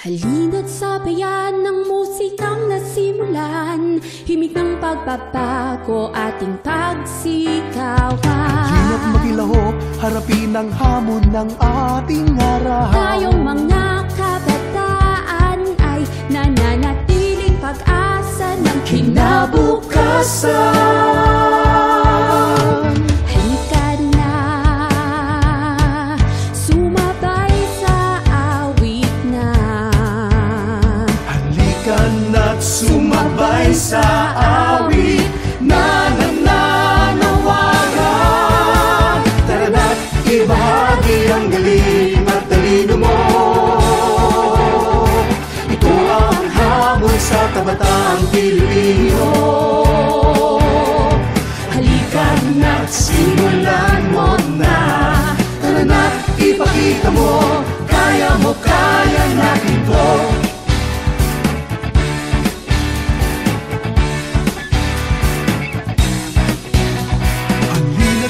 Halina't sabayan ng musikang nasimulan, himig ng pagbabago ating pagsikawan. Halina't magilahok, harapin ang hamon ng ating harap. Tayong mga kabataan ay nananatiling pag-asa ng kinabukasan. Halika na, sumabay sa awit na. Halika na't sumabay sa awit na nananawagan. Tara na't ibahagi ang galing at talino mo. Ito ang hamon sa kabataang Pilipino. Halika na't simulan mo na. Tara na't ipakita mo, kaya natin to.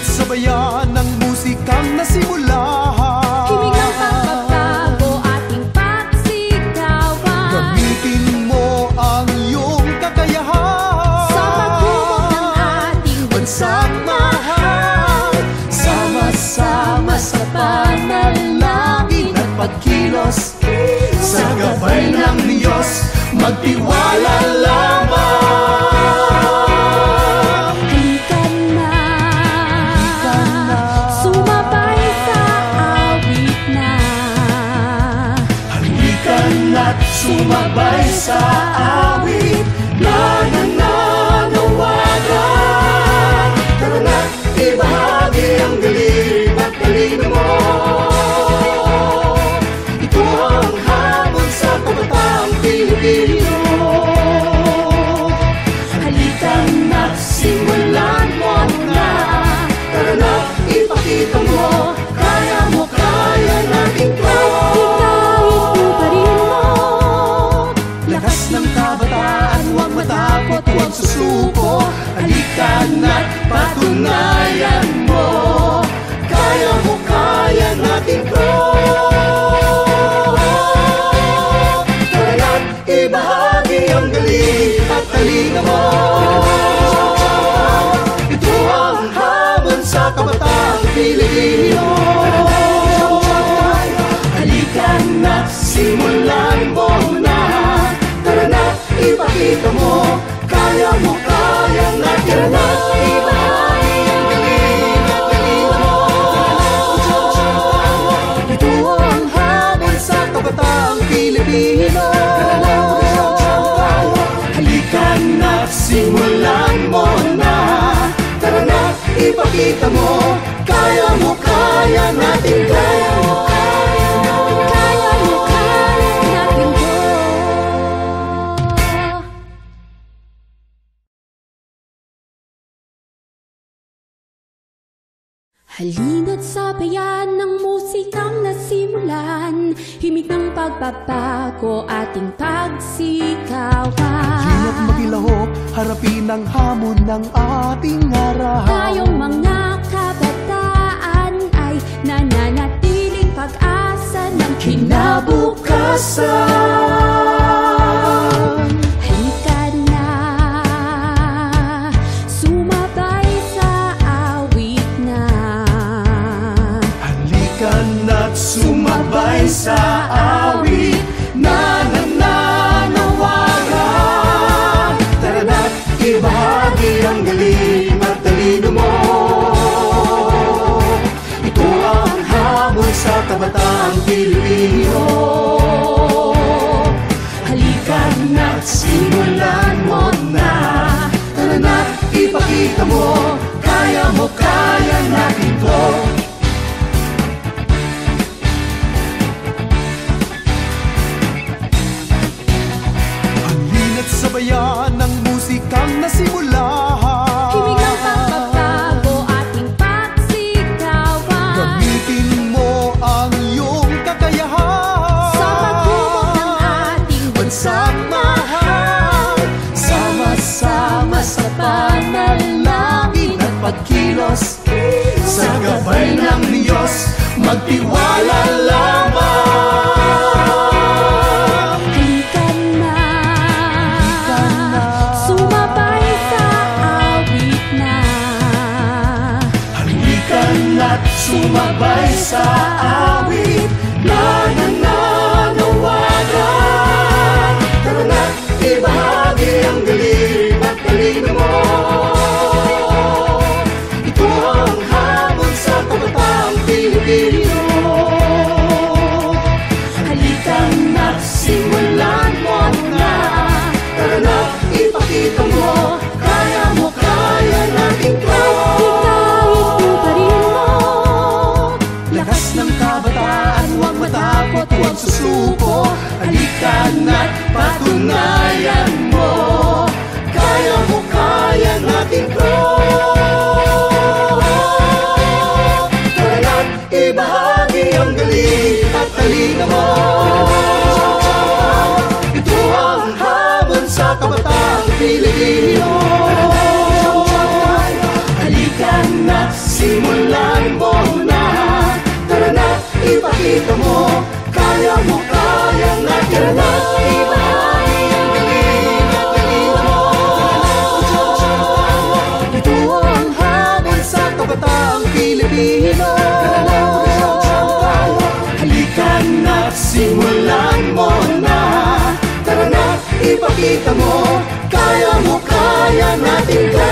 Sabayan ng musikang nasimulan, himig ng pagbabago ating pagsikawan. Gamitin mo ang iyong kakayahan sa paghubog ng ating bansang mahal. Sama-sama sa panalangin at pagkilos, sa gabay ng Diyos magtiwala lamang. Sumabay sa awit na nananawagan. Tara na't ibahagi ang galing at talino mo. Ito ang hamon sa kabataang Pilipino. Halika na't simulan mo na. Tara na't ipakita mo, kaya natin to. Huwag susuko, halika na't patunayan mo, kaya natin to. Tara na't ibahagi ang galing at talino mo. Ito ang hamon sa kabataang Pilipino. Halika na't simulan mo na. Tara na't ipakita mo, kaya natin na't ibahagi ang galing at talino mo. Ito ang hamon sa kabataang Pilipino. Halika na't simulan mo na. Tara na't ipakita mo, kaya natin to. Halina't sabayan ng musikang nasimulan, himig ng pagbabago ating pagsikawan. Halina't magilahok, harapin ang hamon ng ating harap. Tayong mga kabataan ay nananatiling pag-asa ng kinabukasan. Halika na, sumabay sa awit na. Halika na't sumabay sa awit na nananawagan. Tara na't ibahagi ang galing at talino mo. Ito ang hamon sa kabataang Pilipino. Halika na't simulan mo na. Tara na't ipakita mo, kaya natin to. Sabayan ng musikang nasimulan, himig ng pagbabago ating pagsikawan. Gamitin mo ang iyong kakayahan sa paghubog ng ating bansang mahal. Sama-sama sa panalangin at pagkilos, sa gabay ng Diyos magtiwala lamang. sa awit na nananawagan. Tara na't ibahagi ang galing at talino mo. Ito ang hamon sa kabataang Pilipino. Halika na't simulan mo na. Tara na't ipakita mo, kaya natin to. Hikayin mo pa rin mo. Lakas ng kabataan, huwag matakot, huwag susuko. Halika na't patunayan mo, kaya natin to. Tara na't ibahagi ang galing at talino mo. Ito ang hamon sa kabataang Pilipino. Halika na't simulan mo na. Tara na't ipakita mo, kaya natin. Tara na't ibahagi ang galing at talino mo. Ito ang hamon sa kabataang Pilipino. Halika na't simulan mo na. Tara na't ipakita mo, kaya natin. Natin to.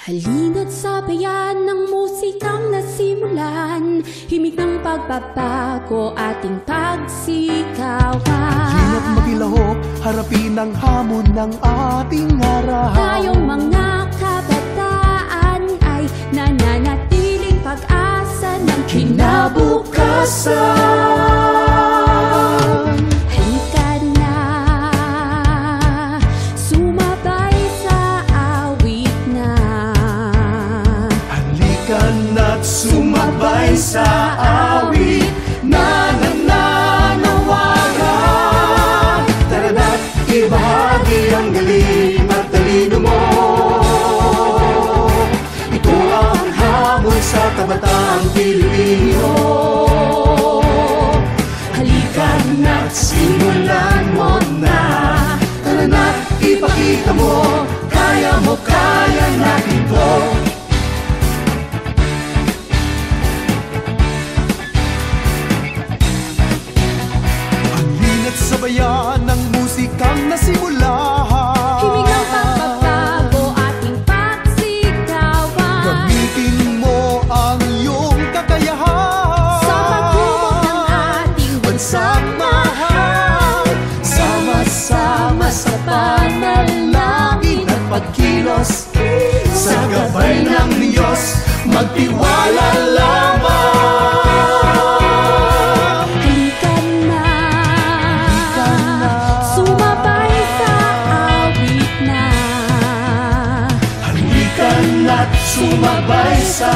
Halina't sabayan ng musikang nasimulan, himig ng pagbabago ating pagsikawan. Hina't makilahok, harapin ang hamon ng ating harap. Tayong mga kabataan ay nananatiling pag-asa ng kinabukasan. Halika na, sumabay sa awit na. Halika na't sumabay sa awit na nananawagan. Tara na't ibahagi ang galing at talino mo. Ito ang hamon sa kabataang Pilipino. Halika na't simulan mo na. Tara na't ipakita mo, kaya natin to. Halina't sabayan ng musikang nasimulan. Himig ng pagbabago ating pagsikawan. Gamitin mo ang iyong kakayahan Sa paghubog ng ating bansang mahal. Sama-sama sa panalangin at pagkilos, sa gabay ng Diyos, magtiwala lamang. Halika na, sumabay sa awit na. Halika na't sumabay sa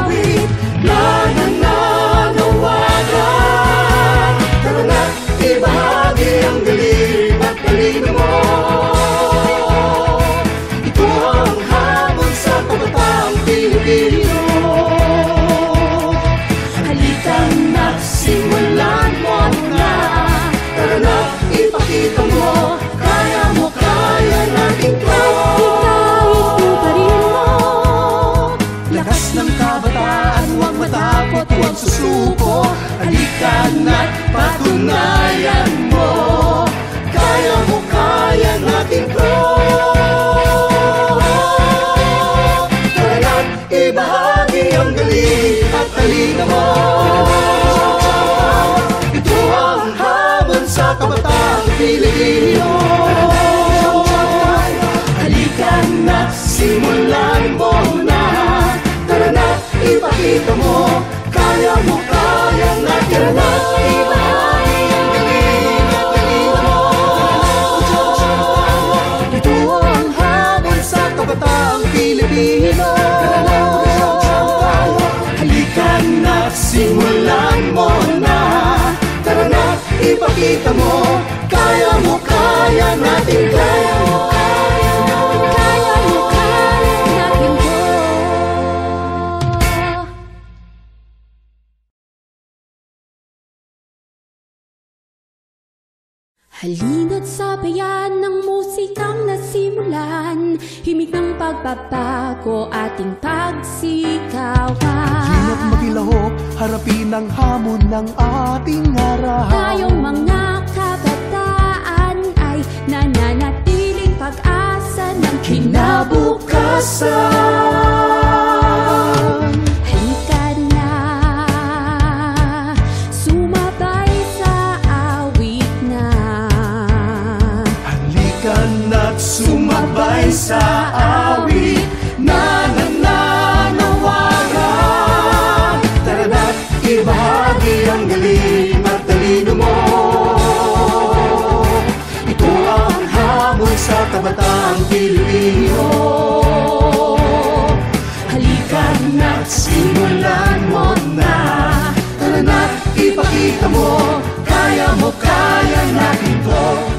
awit na nananawagan. Tara na't ibahagi ang galing at talino mo. Ito ang hamon sa kabataang Pilipino. Halika na't simulan mo na. Tara na't ipakita mo, kaya natin to. Hikayin mo pa rin mo. Lakas ng kabataan, huwag matakot, huwag susuko. Halika na't patunayan mo, kaya natin to. Tara na't ibahagi ang galing at talino mo. Ito ang hamon sa kabataang Pilipino. Halika na't simulan mo na. Tara na't ipakita mo, kaya natin. Tara na't ibahagi ang galing at talino mo. Ito ang hamon sa kabataang Pilipino. Halika na't simulan mo na. Tara na't ipakita mo, kaya natin. Halina't sabayan ng musikang nasimulan, himig ng pagbabago ating pagsikawan. Hinap magilahok, harapin ang hamon ng ating araw. Tayong mga kabataan ay nananatiling pag-asa ng kinabukasan. Halika na, sumabay sa awit na. Halika na't sumabay sa awit na nananawagan. Tara na't ibahagi ang galing at talino mo. Ito ang hamon sa kabataang Pilipino. Halika na't simulan mo na. Tara na't ipakita mo, kaya natin to.